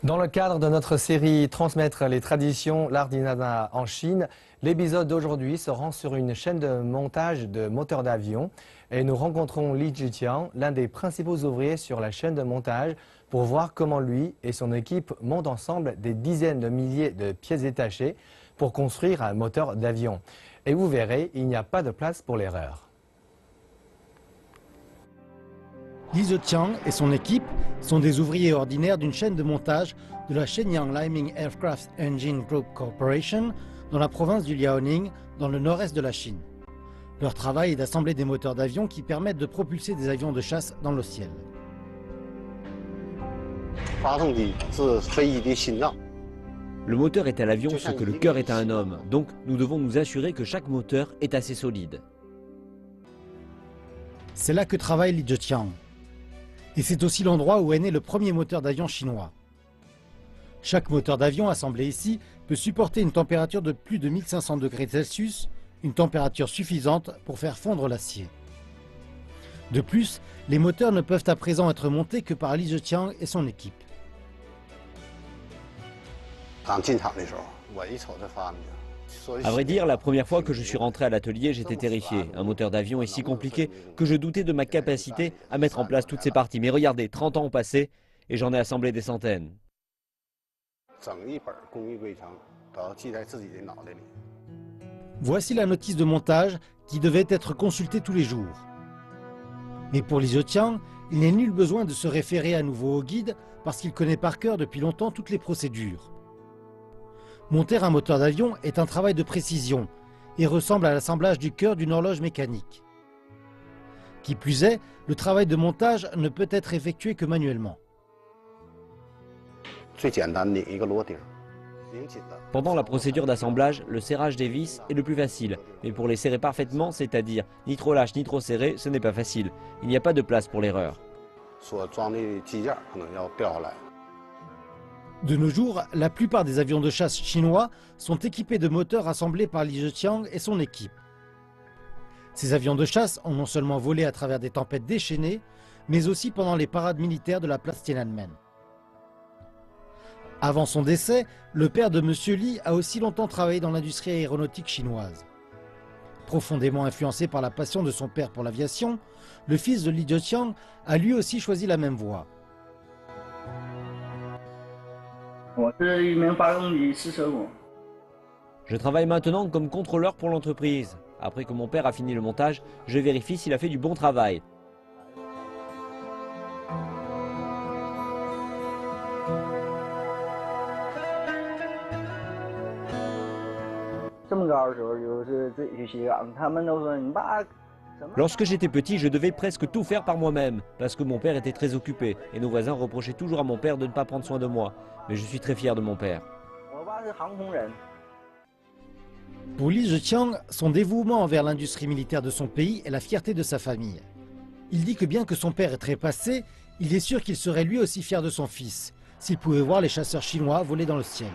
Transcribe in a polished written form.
Dans le cadre de notre série Transmettre les traditions, l'art d'inana en Chine, l'épisode d'aujourd'hui se rend sur une chaîne de montage de moteurs d'avion et nous rencontrons Li Zhiqiang, l'un des principaux ouvriers sur la chaîne de montage, pour voir comment lui et son équipe montent ensemble des dizaines de milliers de pièces détachées pour construire un moteur d'avion. Et vous verrez, il n'y a pas de place pour l'erreur. Li Zhiqiang et son équipe sont des ouvriers ordinaires d'une chaîne de montage de la Shenyang Liming Aircraft Engine Group Corporation dans la province du Liaoning, dans le nord-est de la Chine. Leur travail est d'assembler des moteurs d'avion qui permettent de propulser des avions de chasse dans le ciel. Le moteur est à l'avion ce que le cœur est à un homme, donc nous devons nous assurer que chaque moteur est assez solide. C'est là que travaille Li Zhiqiang. Et c'est aussi l'endroit où est né le premier moteur d'avion chinois. Chaque moteur d'avion assemblé ici peut supporter une température de plus de 1500 degrés Celsius, une température suffisante pour faire fondre l'acier. De plus, les moteurs ne peuvent à présent être montés que par Li Zhiqiang et son équipe. À vrai dire, la première fois que je suis rentré à l'atelier, j'étais terrifié. Un moteur d'avion est si compliqué que je doutais de ma capacité à mettre en place toutes ces parties. Mais regardez, 30 ans ont passé et j'en ai assemblé des centaines. Voici la notice de montage qui devait être consultée tous les jours. Mais pour Li Zhiqiang, il n'est nul besoin de se référer à nouveau au guide parce qu'il connaît par cœur depuis longtemps toutes les procédures. Monter un moteur d'avion est un travail de précision et ressemble à l'assemblage du cœur d'une horloge mécanique. Qui plus est, le travail de montage ne peut être effectué que manuellement. Pendant la procédure d'assemblage, le serrage des vis est le plus facile. Mais pour les serrer parfaitement, c'est-à-dire ni trop lâche ni trop serré, ce n'est pas facile. Il n'y a pas de place pour l'erreur. De nos jours, la plupart des avions de chasse chinois sont équipés de moteurs assemblés par Li Zhiqiang et son équipe. Ces avions de chasse ont non seulement volé à travers des tempêtes déchaînées, mais aussi pendant les parades militaires de la place Tiananmen. Avant son décès, le père de M. Li a aussi longtemps travaillé dans l'industrie aéronautique chinoise. Profondément influencé par la passion de son père pour l'aviation, le fils de Li Zhiqiang a lui aussi choisi la même voie. Je travaille maintenant comme contrôleur pour l'entreprise. Après que mon père a fini le montage, je vérifie s'il a fait du bon travail. Lorsque j'étais petit, je devais presque tout faire par moi-même, parce que mon père était très occupé, et nos voisins reprochaient toujours à mon père de ne pas prendre soin de moi. Mais je suis très fier de mon père. Pour Li Zhiqiang, son dévouement envers l'industrie militaire de son pays est la fierté de sa famille. Il dit que bien que son père est trépassé, il est sûr qu'il serait lui aussi fier de son fils, s'il pouvait voir les chasseurs chinois voler dans le ciel.